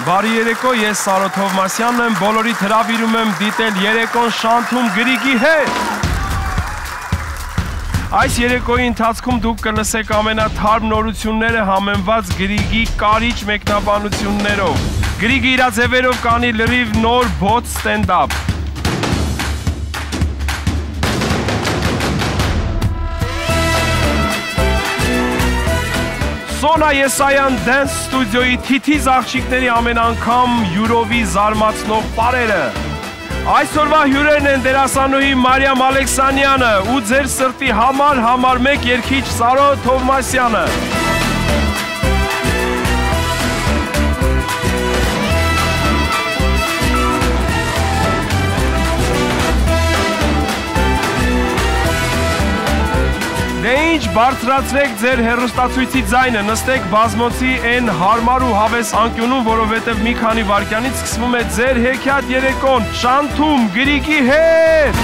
Բարի երեկո, ես Սարոթ Հովմասյանն եմ, բոլորիդ հրավիրում եմ դիտել երեկոն Շանթում Գրիգի հետ։ Այս երեկոյի ընթացքում դուք կլսեք ամենաթարմ նորությունները համեմված Գրիգի կարիճ մեկնաբանություններով։ Գրիգի իր ձևերով կանի լրիվ նոր բոց ստենդափ։ Սոնա Եսայան Dance Studio-ի թիթիզ աղջիկների ամեն անգամ յուրովի զարմացնող պարերը։ Այսօրվա հյուրերն են դերասանուհի Մարիամ Ալեքսանյանը ու ձեր սրտի համար մեկ երգիչ Սարոթ Հովմասյանը։ Դե ինչ, բարձրացրեք ձեր հեռուստացույցի ձայնը, նստեք բազմոցի են հարմար ու հավես անկյունում, որովհետև մի քանի վայրկյանից սկսվում է ձեր հեքիաթ երեկոն Շանթում Գրիգի հետ։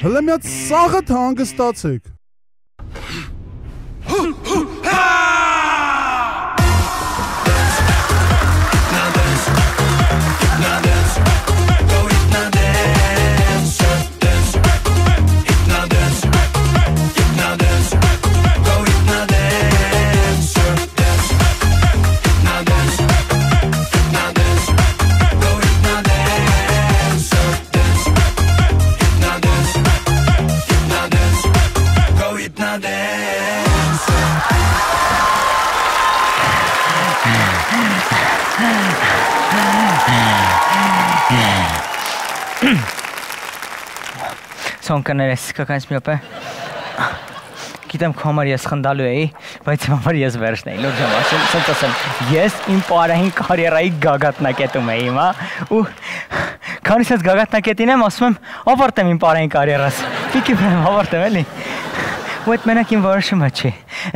Հələ մի հատ սաղը հանգստացեք։ Սոնկաներես կականց միոպ է գիտեմ քո համար ես խնդալու էի, բայց համար ես վերջն էի, լուրջ եմ ասում, սենց ասեմ, ես իմ պարային կարիերայի գագաթնակետում էի հիմա ու քանի սենց գագաթնակետին եմ ասում եմ ավարտեմ իմ պարային կարիերաս, պիկի վրեմ ավարտեմ էլի ու այդ մենակ իմ որոշումը չի,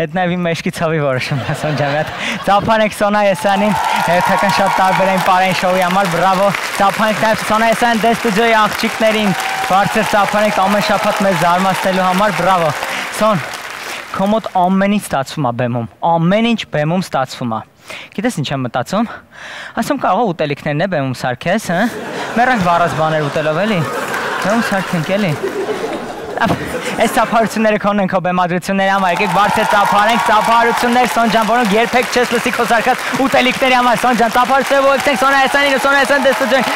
այդ նաև իմ մեջքի ցավի որոշումն է, Սոնջամյատ, ծափանեք Սոնա Եսյանին, հերթական շատ տարբեր այն պարային շոուի համար, բրավո, ծափանեք նաև Սոնա Եսյան Dance Studio-ի աղջիկներին, բարձր ծափանեք ամեն շաբաթ մեզ զարմացնելու համար, բրավո, Սոն, քո մոտ ամեն ինչ ստացվում է բեմում, ամեն ինչ բեմում ստացվում է, գիտես ինչ եմ մտածում, ասում կարող է ուտելիքներն է բեմում սարքես, մեռանք վառած բաներ ուտելով էլի, բեմում սարքենք էլի, Այս ծափարությունները քոնեն քո բեմադրությունների համար, եկեք բարձր ծափարենք, ծափարություններ Սոն ջան, որոնք երբեք չես լսի քո զարգած ուտելիքների համար, Սոն ջան, ծափարությունները ողջենք Սոն Հայաստանին դեստուջեն,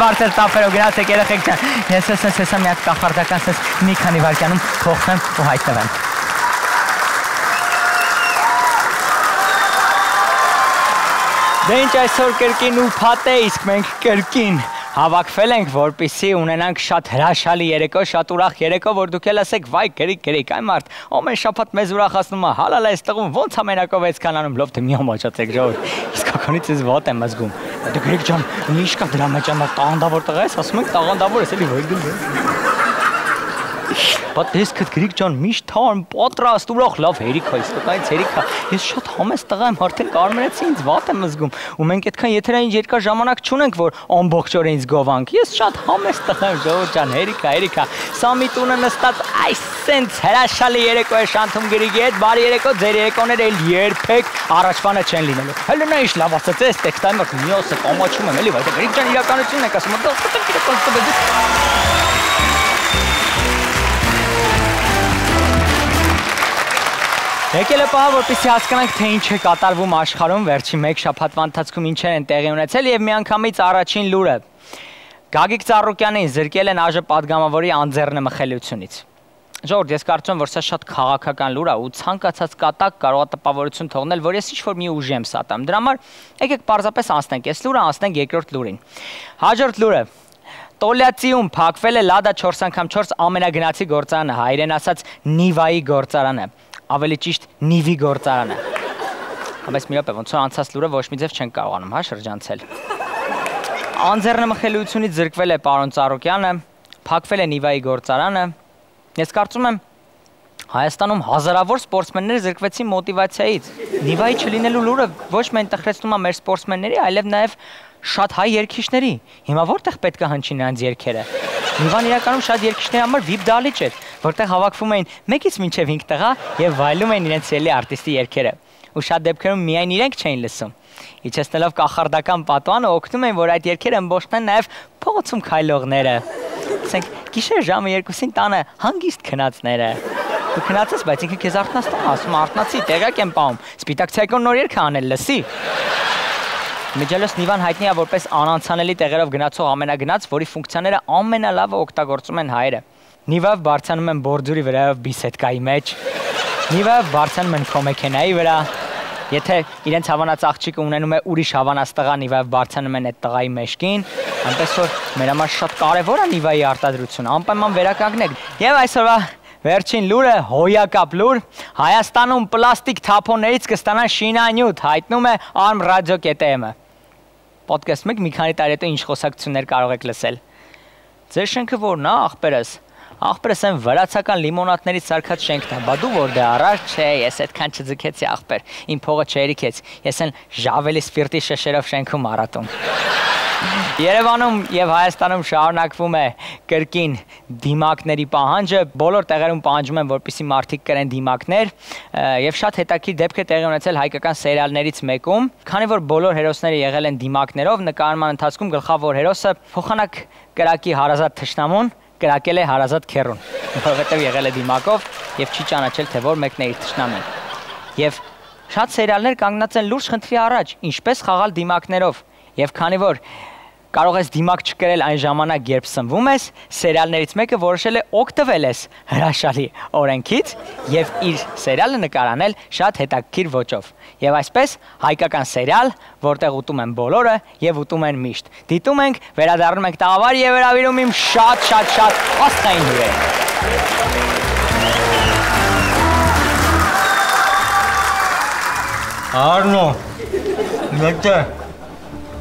բարձր ծափերով գնացեք երեխեք ջան, ես հեսա մի հատ կախարդական սես մի քանի վայրկյանում փոխվեմ ու հայտնվեմ։ Դե ինչ այսօր կրկին ու փաթ է, իսկ մենք կրկին հավաքվել ենք, որպեսզի ունենանք շատ հրաշալի երեկո, շատ ուրախ երեկո, որ դուք էլ ասեք, վայ, գրիկ, այն մարդ, ամեն շաբաթ մեզ ուրախացնում է, հալալ է այս տղուն, ոնց է մենակով այդքան անում, լավ թե մի ամաչացեք ժողովուրդ, իսկականից ես վատ եմ զգում։ Դե գրիկ ջան, ինչ կա դրա մեջ, տաղանդավոր տղա ես, ասում ենք տաղանդավոր ես, էլի ոյ դու։ Բայց ես գրիկ ջան, միշտ թարմ, պատրաստ, ուրախ, լավ հերիք է, իսկականից հերիք է։ Ես շատ համեստ տղա եմ, արդեն կարմրեցի, ինձ վատ եմ զգում, ու մենք այդքան եթերային երկար ժամանակ չունենք, որ ամբողջորեն ինձ գովանք։ Ես շատ համեստ տղա եմ, ժողովուրդ ջան, հերիք է։ Սա մի տունը նստած այս սենց հրաշալի երեկո է Շանթում գրիգի հետ, բարի երեկո, ձեր երեկոները էլ երբեք առաջվանը չեն լինելու։ Հələ նա ինչ լավ ասած է, տեքստայմը միոսը կամաչում եմ, էլի, բայց գրիկ ջան իրականությունն եք ասում, Եկել է պահը, որպեսզի հասկանանք, թե ինչ է կատարվում աշխարհում վերջին մեկ շաբաթվա ընթացքում ինչեր են տեղի ունեցել եւ միանգամից առաջին լուրը։ Գագիկ Ծառուկյանին զրկել են ԱԺ պատգամավորի անձեռնմխելիությունից։ Ժողովուրդ, ես կարծում եմ, որ սա շատ քաղաքական լուր է ու ցանկացած կատակ կարող է տպավորություն թողնել, որ ես ինչ-որ մի ուժ եմ սատամ։ Դրա համար եկեք պարզապես անցնենք այս լուրը, անցնենք երկրորդ լուրին։ Հաջորդ լուրը։ Տոլյացիում փակվել է Լադա 4x4 ամենագնացի գործարանը, հայերեն ասած Նիվայի գործարանը։ Ավելի ճիշտ Նիվի գործարանը։ Բայց մի րոպե, ոնց որ անցած լուրը ոչ մի ձև չեն կարողանում, հա, շրջանցել։ Անձեռնմխելիությունից զրկվել է պարոն Ծառուկյանը, փակվել է Նիվայի գործարանը։ Ես կարծում եմ Հայաստանում հազարավոր սպորտսմեններ զրկվեցին մոտիվացիայից։ Նիվայի չլինելու լուրը ոչ միայն տխրեցնում է մեր սպորտսմենների, այլև նաև շատ հայ երգիչների։ Հիմա որտեղ պետք է հնչի նրանց երգերը։ Նիվան իրականում շատ երգիչների համար VIP դահլիճ էր, որտեղ հավաքվում էին 1-ից մինչև 5 տղա եւ վայելում էին իրենց սիրելի արտիստի երգերը։ Ու շատ դեպքերում միայն իրենք չէին լսում։ Իջեցնելով կախարդական պատուանը օգնում էին, որ այդ երգերը ըմբոշխնեն նաեւ փողոցում քայլողները։ Ասենք գիշեր ժամը 2-ին տանը հանգիստ քնածները։ Դու քնածես, բայց ինքը քեզ արթնացնում, ասում արթնացի, տեղակ եմ պահում։ Սպիտակցայկոն նոր երգ անել, լսի։ Մեջալոս Նիվան հայտնի է որպես անանցանելի տեղերով գնացող ամենագնաց, որի ֆունկցիաները ամենալավը օգտագործում են հայերը։ Նիվայով բարձրանում են բորդուրի վրայով բիսեդկայի մեջ։ Նիվայով բարձրանում են քո մեքենայի վրա։ Եթե իրենց հավանած աղջիկը ունենում է ուրիշ հավանած տղա, Նիվայով բարձրանում են այդ տղայի մեջքին, այնպես որ մեր համար շատ կարևոր է Նիվայի արտադրությունը, անպայման վերականգնեք։ Եվ այսօրվա վերջին լուրը հոյակապ լուր, Հայաստանում պլաստիկ թափոններից կստանան շինանյութ, հայտնում է Arm Radio.am-ը։ Պոդքասթ մեկ մի քանի տարի հետո ինչ խոսակցություններ կարող եք լսել։ Ձեր շենքը որն է, աղբերս այն վրացական լիմոնադներից սարքած շենքն է, բա դու որ դե առաջ չէ, ես այդքան չձգեցի աղբեր, իմ փողը չերիքեց, ես այն ժավելի սպիրտի շշերով շենքում առատում։ Երևանում եւ Հայաստանում շարունակվում է կրկին դիմակների պահանջը, բոլոր տեղերում պահանջում են, որպեսզի մարդիկ կրեն դիմակներ եւ շատ հետաքրքիր դեպք է տեղի ունեցել հայկական սերիալներից մեկում, քանի որ բոլոր հերոսները եղել են դիմակներով, նկարման ընթացքում գլխավոր հերոսը փոխանակ կրակի հարազատ թշնամուն կրակել է հարազատ քեռուն, որովհետեւ եղել է դիմակով եւ չի ճանաչել թե որ մեկն է իր թշնամին։ Եվ շատ սերիալներ կանգնած են լուրջ խնդրի առաջ, ինչպես խաղալ դիմակներով, եւ քանի որ կարող ես դիմակ չկրել այն ժամանակ, երբ սնվում ես, սերիալներից մեկը որոշել է օգտվել ես հրաշալի օրենքից եւ իր սերիալը նկարանել շատ հետաքրքիր ոճով։ Եվ այսպես հայկական սերիալ, որտեղ ուտում են բոլորը եւ ուտում են միշտ։ Դիտում ենք, վերադառնում ենք տաղավար եւ վերավիրում իմ շատ աստղային հյուրեր։ Արնո, մեկը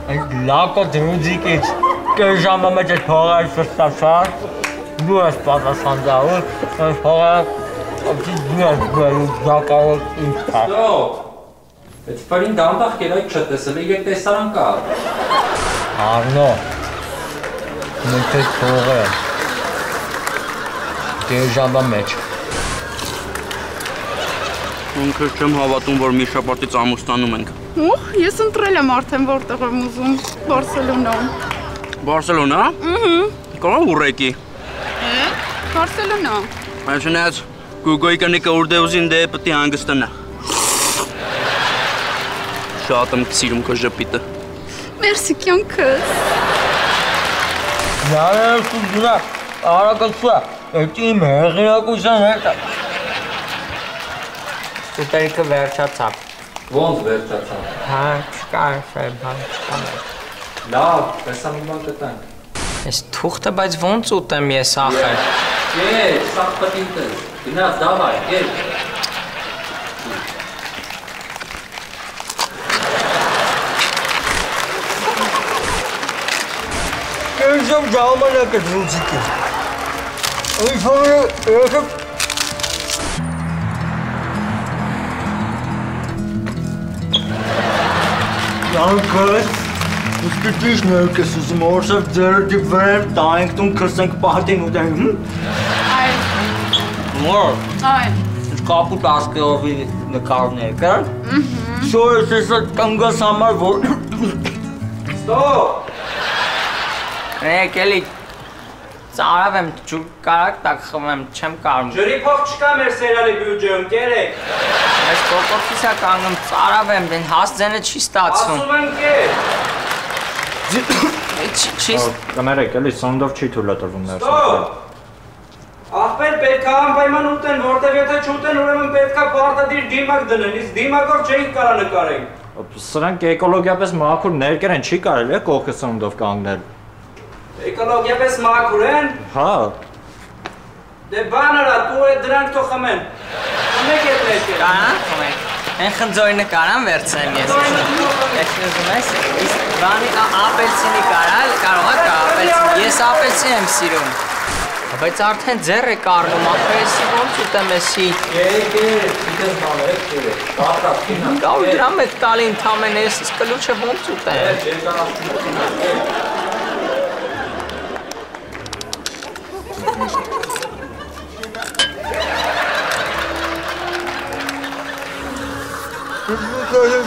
Այդ լակո դրուձիկից կեր ժամը մեջ այդ հողայր վստացար, դու ես պատասխան դահուր, այդ հողայր դու ես գվելու դակավոր ինձ կար։ Այդ վարին դանդաղ կերայք չտեսել, եկ տեսարան կա։ Արնո, մենք այդ հողը կեր ժամը մեջ։ Ինքս չեմ հավատում, որ մի շաբաթից ամուսնանում ենք։ Ուխ, ես ընտրել եմ արդեն որտեղ եմ ուզում, Բարսելոնայում։ Բարսելոնա? Ըհը։ Կարող ուռեկի։ Բարսելոնա։ Այսինքն Գուգոյի կնիկը ուրդեուզին դե պետք է հանգստանա։ Շատ եմ սիրում քո ժպիտը։ Մերսի կյանքս։ Նարել սուզուրա, արագացուա, էդ իմ հեղինակության հետ է։ Ուտերիքը վերջացավ։ Ոնց վերջացավ։ Հա, չկա, բան չկա։ Լավ, հեսա մի բան կտանք։ Ես թուղթը բայց ոնց ուտեմ ես ախր։ Կեր, շատ պտինտ է։ Գնաց, դավայ, կեր։ Կերժամ ժամանակը դրուծիկ է։ Այս հորը եղև Յանքս, ուստիճիշ ներկես ուզում օրսև ձերը դիվրեմ տայինք տուն կրսենք պահտին ուտենք, Այլ, Մոր, այլ։ կապուտ ասկերովի նկարներ կար, շոր ես եսը տնգաս համար, որ Ստոպ։ Կրեք էլի, ծարավ եմ ջուր կարակ տակ խմեմ, չեմ կարում Ջրի փող չկա մեր սերիալի բյուջեում, կերեք։ Այս կոկորդիս է կանգնում, ծարավ եմ, դեն հաս ձենը չի ստացվում Ասում են կեր։ Չի Կներեք, էլի սոնդով չի թույլատրվում ներս Ստոպ։ Ախպեր պետք է անպայման ուտեն, որտև եթե չուտեն, ուրեմն պետք է պարտադիր դիմակ դնեն, իսկ դիմակով չէինք կարա նկարենք։ Սրանք էկոլոգիապես մաքուր ներկեր են, չի կարելի է կողքը սոնդով կանգնել Էկոլոգիապես մաքուր են։ Հա Դե բաները, դու է դրանք թող խմեն։ Խմեք էդ ներկերը։ Կարան խմենք, են խնձորի նկարան վերցնեմ ես Ես ուզում ես, իսկ բանի ապելսինի կարալ, կարող է կա ապելսին, ես ապելսին եմ սիրում Բայց արդեն ձեր է կարնում, ախր եսի ոնց ուտեմ եսի Կեր, իդես բաներ, կեր, կատակ, կինա Գավ դրամ էդ տալի ընդամեն ես, իսկ կլուչը ոնց ուտեմ Ես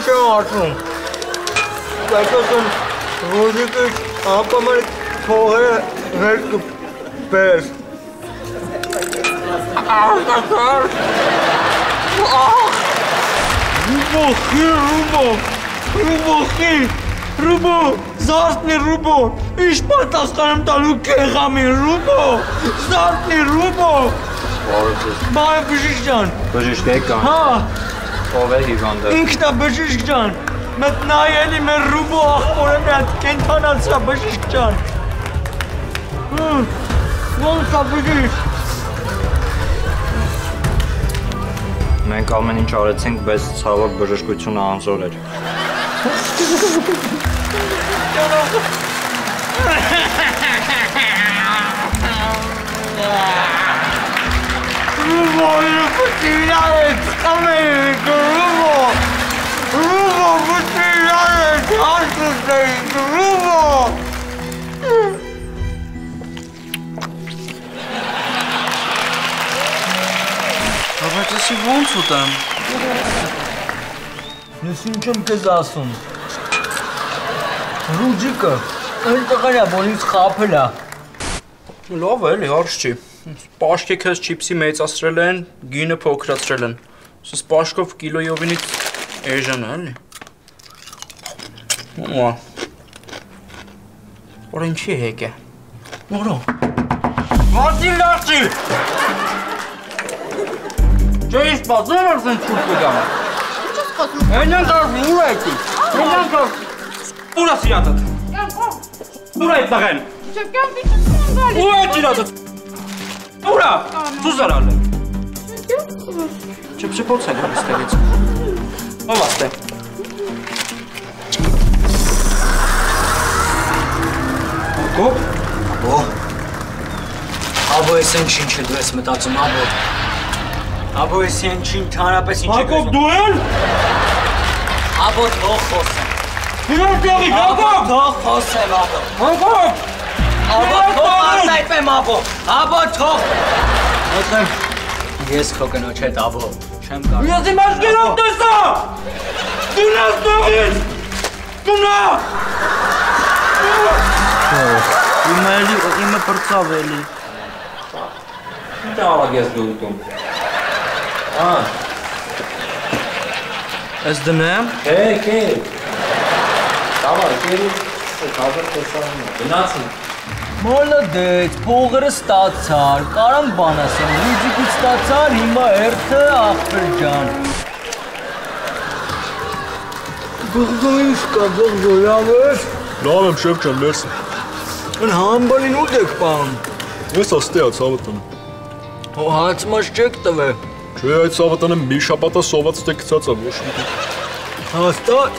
չեմ արտում Բայց ասում, ռոզիկը անկամար փողերը վեր կպերես Ռուբո, զարդնի ռուբո, ինչ պատասխանեմ տալու կեղամին, ռուբո, զարդնի ռուբո Բայ բժիշկ ջան Բժիշկ եկան, Հա, ով է հիվանդը ինքն է բժիշկ ջան Մետ նայելի մեր ռուբո ախպորը մի հատ կենթանացրա բժիշկ ջան Ոնց է բժիշկ Մենք ամեն ինչ արեցինք, բայց ցավոք բժշկությունը անզոր էր Ռուբո, իրար եք, ամերիկ, Ռուբո, իրար եք, հաշտուս էիք, Ռուբո Բայց եսի ոնց ուտեմ։ Ես ինչ եմ կեզ ասում Ռուջիկը, այն տղարա, որ ինձ խապել է Լավ է, էլի, հարց չի։ Պաշկե քեզ չիպսի մեծացրել են, գինը փոքրացրել են։ Սս պաշկով կիլոյովինից էժան է, էլի։ Ուա։ Որ ինչի հեկ է։ Որո։ Վարտի լարցի։ Չէի սպասել արդեն չուտ կգամ։ Ինչ ես խոսում։ Այնան կարվ ուր այդի։ Այնան կարվ։ Ուր ասի ատդ։ Ուր այդ տղեն։ Չէ, կյանքի չես գալիս։ Ուր այդ իրատդ։ Ուրա, ծուզարալ է։ Չպոց է գալիս տեղից։ Ով աստե։ Ակոբ։ Աբո ես են չինչ է դու ես մտածում, աբո Աբո ես են չին թանրապես ինչ է Ակոբ դու են։ Աբո թող խոսեմ Իրար տեղի, Ակոբ։ Թող խոսեմ, աբո Ակոբ։ Աբո թող արտայտվեմ, աբո թող Ոսեմ, ես քո կնոջ հետ, աբո, չեմ կարող Ես իմ աչքերով տեսա։ Դունաս տեղից։ Դունա։ Իմը պրծավ էլի։ ճարագես դու ուտում։ Ես դնեմ։ Քե։ Տավա, քերի կազը տեսարն է։ Գնացի։ Մոլոդեց, փողերը ստացար, կարամ բան ասեմ, լուջիկից ստացար, հիմա հերթը աղբեր ջան։ Բղզոյից կա, լավ ես։ Լավ եմ, շեֆ ջան, մերսի։ Են համբալին ուտ եք պահում։ Ես աստե այդ Սավատանը։ Հո հացմաշ չեք տվե։ Չէ, այդ Սավատանը մի շապատա սոված ստե գցած է, ոչ մի։ Հաստատ։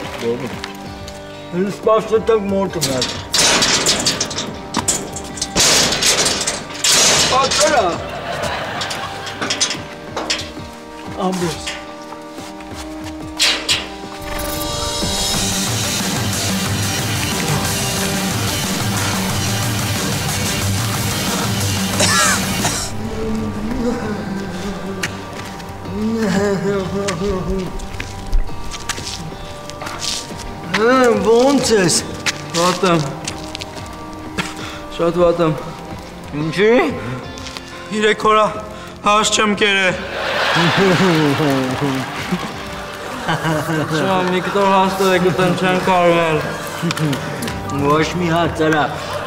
Ինձ սպասվետակ մորտում ես։ Ակրա։ Ամբոս։ Ոնց ես։ Վատ եմ։ Շատ վատ եմ։ Ինչի։ 3 օրա հաշ չեմ կերել։ Շա մի կտոր հաստով է գտեն չեն կարվել։ Ոչ մի հատ ծրա,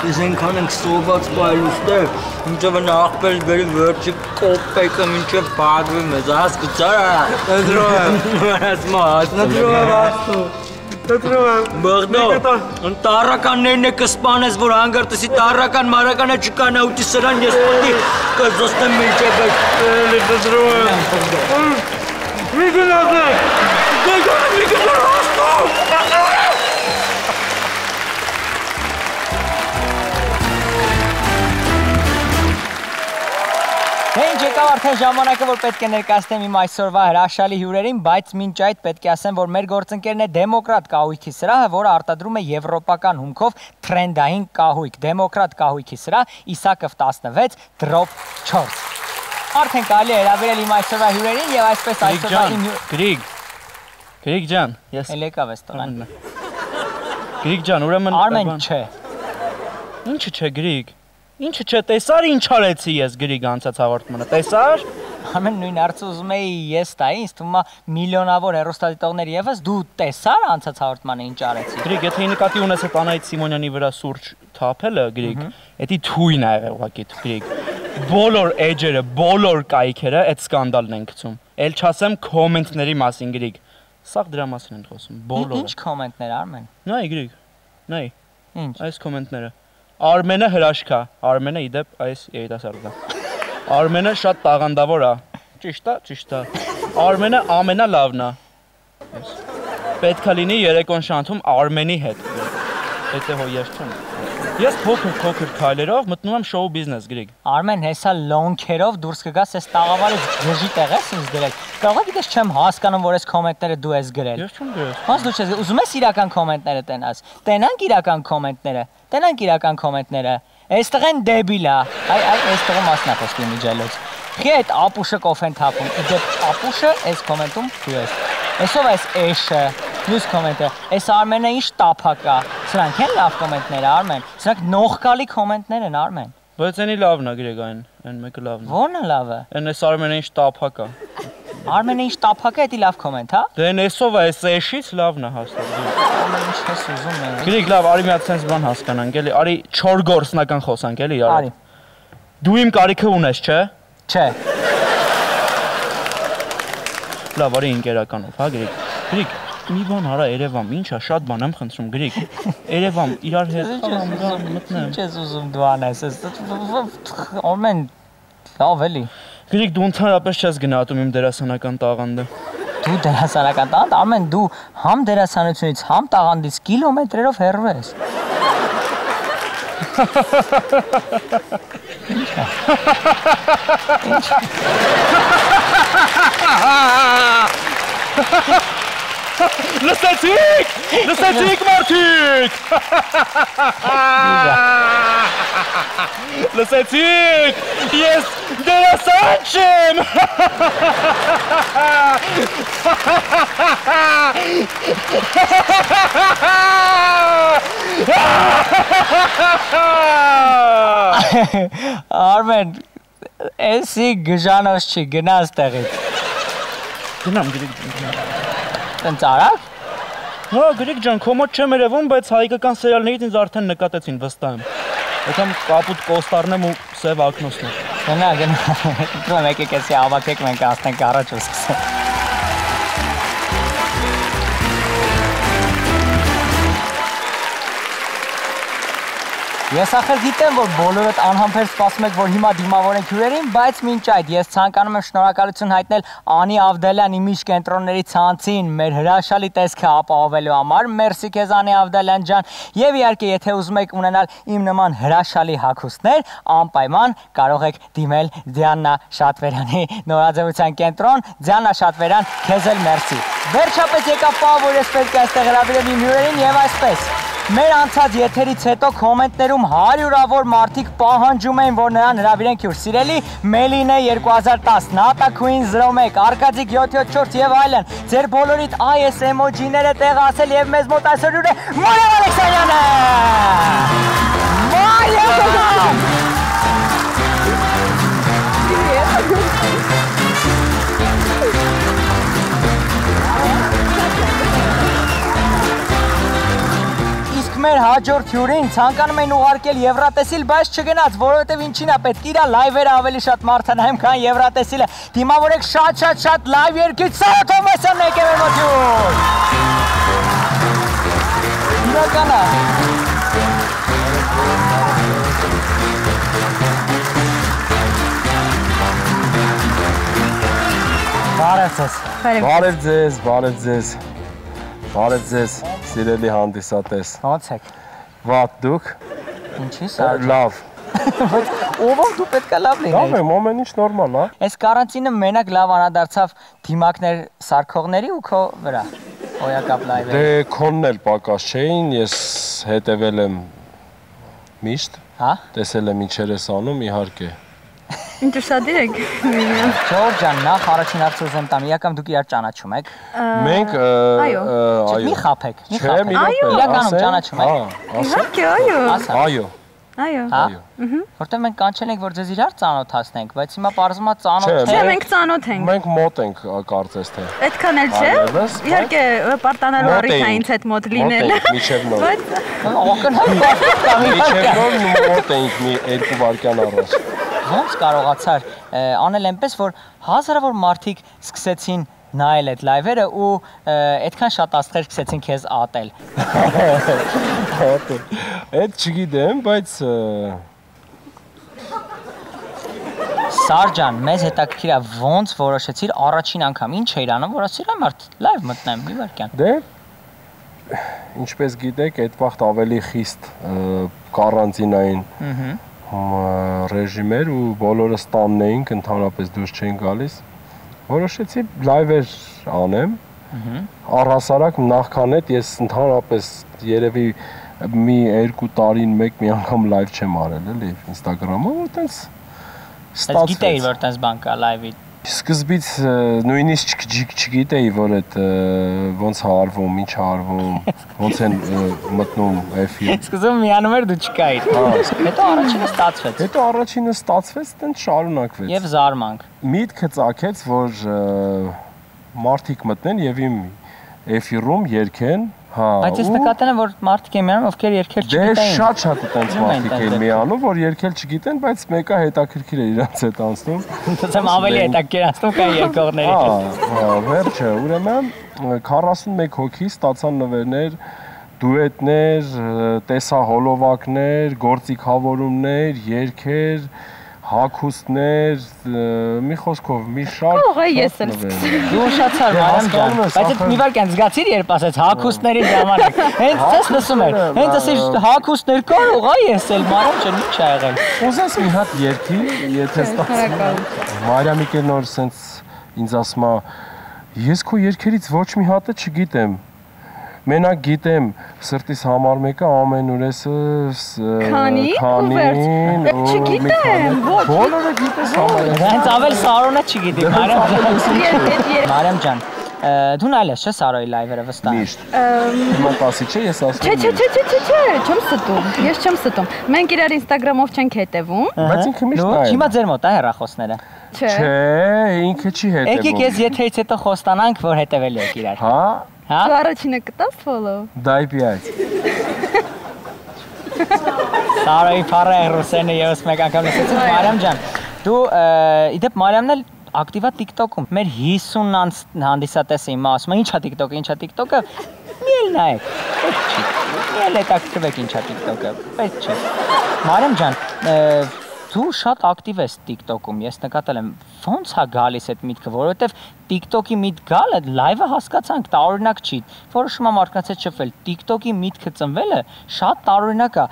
ես ենքան ենք սոված բայլուստեր, մինչև են աղբեր բերի վերջի կոպեկը մինչև բագվի մեզ, հասկուծար արա։ Նտրով եմ։ Ասմա հատ։ Նտրով եմ աստու։ Նտրով եմ։ Բղդո, տարրականներն է կսպանես, որ հանգարտեսի տարրական մարականը չկանա ուտի սրան ես պտի կզոստեմ մինչև ես։ Նտրով եմ։ Մի գնացեք։ Մի գնացեք աստու։ Թե ինչ եկավ արդեն ժամանակը, որ պետք է ներկայացնեմ իմ այսօրվա հրաշալի հյուրերին, բայց մինչ այդ պետք է ասեմ, որ մեր գործընկերն է Դեմոկրատ կահույքի սրահը, որը արտադրում է եվրոպական հումքով թրենդային կահույք։ Դեմոկրատ կահույքի սրահ, Իսակով 16, դրոպ 4։ Արդեն կարելի է հրավիրել իմ այսօրվա հյուրերին եւ այսպես այսօրվա իմ Գրիգ ջան, ես էլ եկավ էս տղան։ Գրիգ ջան, ուրեմն Արմեն չէ։ Ինչը չէ Գրիգ։ Ինչը չէ, տեսար ինչ արեցի ես Գրիգ անցած հաղորդմանը, տեսար։ Ամեն նույն հարցը ուզում էի ես տայի, ինձ թվում է միլիոնավոր հեռուստադիտողներ եւս դու տեսար անցած հաղորդմանը ինչ արեցի։ Գրիգ, եթե նկատի ունես այդ Անահիտ Սիմոնյանի վրա սուրճ թափելը, Գրիգ, դա թույն ա եղել ուղղակի, Գրիգ։ Բոլոր էջերը, բոլոր կայքերը այդ սկանդալն են գցում։ Էլ չասեմ կոմենտների մասին, Գրիգ։ Սաղ դրա մասին են խոսում, բոլորը։ Ինչ կոմենտներ Արմեն։ Նայ, Գրիգ, նայ։ Ինչ։ Այս կոմենտները։ Արմենը հրաշքա, Արմենը իդեպ այս երիտասարդն է։ Արմենը շատ տաղանդավոր է։ Ճիշտ է։ Արմենը ամենալավն է։ Պետք է լինի երեկոն շանթում Արմենի հետ։ Եթե հո ես չեմ։ Ես փոքր քայլերով մտնում եմ շոու բիզնես, Գրիգ։ Արմեն, հեսա լոնքերով դուրս կգաս, այս տաղավարից գժի տեղ ես ինձ դրել։ Կարող է գիտես չեմ հասկանում, որ այս կոմենտները դու ես գրել։ Ես չեմ գրել։ Ոնց դու չես, ուզում ես իրական կոմենտները տենաս։ Տենանք իրական կոմենտները։ Այստեղ են դեբիլ է։ Այ այստեղ մասնակցի միջելոց։ Խի այդ ապուշը կոֆեն թափում։ Իդեպ ապուշը այս կոմենտում դու ես։ Այսով այս էշը, մյուս կոմենտը, այս Արմենը ինչ տափակ է։ Սրանք են լավ կոմենտներ, Արմեն։ Սրանք նողկալի կոմենտներ են, Արմեն։ Բայց այնի լավն է, Գրիգ, այն մեկը լավն է։ Ո՞րն է լավը։ Այն այս Արմենը ինչ տափակ է։ Արմենը ինչ տափակ է, դա լավ կոմենտ, հա։ Դե այն էսով է, այս էշից լավն է հաստատ։ Արմեն ինչ ես ուզում ես։ Գրիգ, լավ, արի մի հատ sense բան հասկանանք, էլի, արի 4 գործնական խոսանք, էլի, իրար։ Արի։ Դու իմ կարիքը ունես, չէ։ Չէ։ Լավ, արի ինկերականով, հա, Գրիգ։ Գրիգ, մի բան արա Երևան, ինչա, շատ բան եմ խնդրում, Գրիգ։ Երևան, իրար հետ մտնեմ։ Ինչ ես ուզում դու անես, Արմեն, լավ էլի։ Գրիգ, դու ընդհանրապես չես գնահատում իմ դերասանական տաղանդը։ Դու դերասանական տաղանդ, Արմեն, դու համ դերասանությունից, համ տաղանդից կիլոմետրերով հեռու ես։ Լսեցիք մարդիկ։ Լսեցիք, ես դերասան չեմ։ Արմեն, Էսի գժանոց չի, գնա այստեղից։ Գնամ Գրիգ։ Տենց արավ։ Հա, Գրիգ ջան, քո մոտ չեմ երևում, բայց հայկական սերիալներից ինձ արդեն նկատեցին, վստահ եմ։ Եկամ կապուտ կոստարն եմ ու սև ակնոցն եմ։ Գնա։ Դու եկեք էսի ավակեք մենք ասենք առաջ ու սկսենք։ Ես ախր գիտեմ, որ բոլորդ անհամբեր սպասում եք, որ հիմա դիմավորենք հյուրերին, բայց մինչ այդ ես ցանկանում եմ շնորհակալություն հայտնել Անի Ավդալյան իմիջ կենտրոնների ցանցին մեր հրաշալի տեսքը ապահովելու համար։ Մերսի քեզ Անի Ավդալյան ջան, եւ իհարկե եթե ուզում եք ունենալ իմ նման հրաշալի հագուստներ, անպայման կարող եք դիմել Դիանա Շատվերյանի նորաձևության կենտրոն։ Դիանա Շատվերյան, քեզ էլ մերսի։ Վերջապես եկավ պահ, որ ես պետք է այստեղ հրավիրեմ իմ հյուրերին եւ այսպես Մեր անցած եթերից հետո կոմենտներում հարյուրավոր մարդիկ պահանջում էին, որ նրան հրավիրենք հյուր։ Սիրելի Մելինե 2010, Նատա Queen 01, Արկադիկ 774 եւ այլն։ Ձեր բոլորիդ այս էմոջիները տեղ ասել եւ մեզ մոտ այսօր հյուր է Մարիամ Ալեքսանյանը։ Մարիամ! Մեր հաջորդ հյուրին ցանկանում են ուղարկել Եվրատեսիլ, բայց չգնաց, որովհետև ինչին է պետք իրա լայվերը ավելի շատ մարդանայում, քան Եվրատեսիլը։ Դիմավորեք շատ լայվ երկից Սարա Թովմասյանն եկել մեր մոտ հյուր։ Իրական է։ Բարև ձեզ, սիրելի հանդիսատես։ Ո՞նց եք։ Վատ դուք։ Ինչի՞ սար։ Լավ։ Բայց ով դու պետքա լավ լինես։ Լավ եմ, ամեն ինչ նորմալ, հա։ Այս կարանտինը մենակ լավ անադարձավ դիմակներ սարքողների ու քո վրա։ Օյակապ լայվը։ Դե քոնն էլ պակաս չէին, ես հետևել եմ միշտ։ Հա։ Տեսել եմ ինչեր ես անում, իհարկե։ Ինչ ուշադիր եք Միրիամ։ Ջորջ ջան, նախ առաջին հարցը ուզեմ տամ, իրական դուք իրար ճանաչում եք։ Մենք այո։ Մի խափեք, մի Չէ, մի խափեք։ րոպե։ Իրականում ճանաչում եք։ Իհարկե, այո։ Այո։ Այո։ Հա։ Որտեղ մենք կանչել ենք, որ ձեզ իրար ծանոթացնենք, բայց հիմա պարզվում է ծանոթ Չէ, չէ։ մենք ծանոթ ենք։ Մենք մոտ ենք կարծես թե։ Այդքան էլ չէ։ Իհարկե, պարտանալու առիթ է ինձ հետ մոտ լինել։ Միջև նոր։ Ակնհայտ Մոտ ենք մի 2 վայրկյան առաջ։ ոնց կարողացար անել այնպես, որ հազարավոր մարդիկ սկսեցին նայել այդ լայվերը ու այդքան շատ աստղեր սկսեցին քեզ ատել։ Այդ չգիտեմ, բայց Սարջան, մեզ հետաքրքիր է ոնց որոշեցիր առաջին անգամ ինչ էիր անում, որ ասիր մարդ լայվ մտնեմ մի վարքյան։ Դե ինչպես գիտեք, այդ վաղտ ավելի խիստ կարանտինային ռեժիմ էր ու բոլորս տանն էինք, ընդհանրապես դուրս չէին գալիս։ Որոշեցի լայվեր անեմ։ Առհասարակ նախքան այդ ես ընդհանրապես երևի մի 2 տարին մեկ մի անգամ լայվ չեմ արել, էլի Instagram-ում, որ տենց Բայց գիտեի, որ տես բան կա լայվի։ Սկզբից նույնիսկ չգիտեի, որ այդ ոնց հարվում, ինչ հարվում, ոնց են մտնում F-ը։ Սկզբում միանում էր դու չկայիր։ Հետո առաջինը ստացվեց։ Հետո առաջինը ստացվեց, տենց շարունակվեց։ Եվ զարմանք։ Միտքը ծագեց, որ մարդիկ մտնեն եւ իմ F-ում երգեն, հա։ Բայց ես նկատել եմ, որ մարդիկ են միանում, ովքեր երգել չգիտեն։ Դե շատ այտենց մարդիկ են միանում, որ երգել չգիտեն, բայց մեկը հետաքրքիր է իրանց հետ անցնում։ Դասեմ ավելի հետաքրքիր անցնում կան երգողների։ Հա, վերջը, ուրեմն 41 հոգի ստացան նվերներ, դուետներ, տեսահոլովակներ, գործիքավորումներ, երգեր, հագուստներ, մի խոսքով մի շարք։ Ողա ես էլ սկսեմ։ Դու ուշացար Մարիամ ջան, բայց այդ մի վարքյան զգացիր երբ ասեց հագուստների ժամանակ։ Հենց ես լսում եմ։ Հենց ասես հագուստներ կար, ողա ես էլ Մարիամ ջան, ի՞նչ ա եղել։ Ուզես մի հատ երգի, եթե ստացվում։ Մարիամի կենոր սենց ինձ ասում է, ես քո երգերից ոչ մի հատը չգիտեմ։ Մենակ գիտեմ սրտիս համար մեկը ամենուրեսս քանին չգիտեմ ոչ բոլորը գիտես համար հենց ավել Սարոնը չգիտի Մարիամ ջան Դու նայել ես, չէ՞ Սարոյի լայվերը վստահ։ Միշտ։ Հիմա 10-ի չէ, ես ասում Չէ, չեմ ստում։ Ես չեմ ստում։ Մենք իրար Instagram-ով չենք հետևում։ Բայց ինքը միշտ նայում։ Հիմա ձեր մոտ է հեռախոսները։ Չէ, ինքը չի հետևում։ Եկեք ես եթերից հետո խոստանանք, որ հետևել եք իրար։ Հա։ Հա։ Դու առաջինը կտաս follow։ Дай 5։ Սարոյի փառը ռուսենը եւս մեկ անգամ լսեցին Մարիամ ջան։ Դու իդեպ Մարիամն էլ ակտիվա TikTok-ում։ Մեր 50 հանդիսատեսը հիմա ասում է ինչա TikTok-ը։ Մի էլ նայեք։ Պետք չի։ Մի էլ հետաքրքրվեք ինչա TikTok-ը։ Պետք չի։ Մարիամ ջան, դու շատ ակտիվ ես TikTok-ում։ Ես նկատել եմ, ո՞նց է գալիս այդ միտքը, որովհետև TikTok-ի միտք գալը լայվը հասկացանք, տարօրինակ չի։ Որոշում եմ մարդկանց հետ շփվել, TikTok-ի միտքը ծնվելը շատ տարօրինակ է։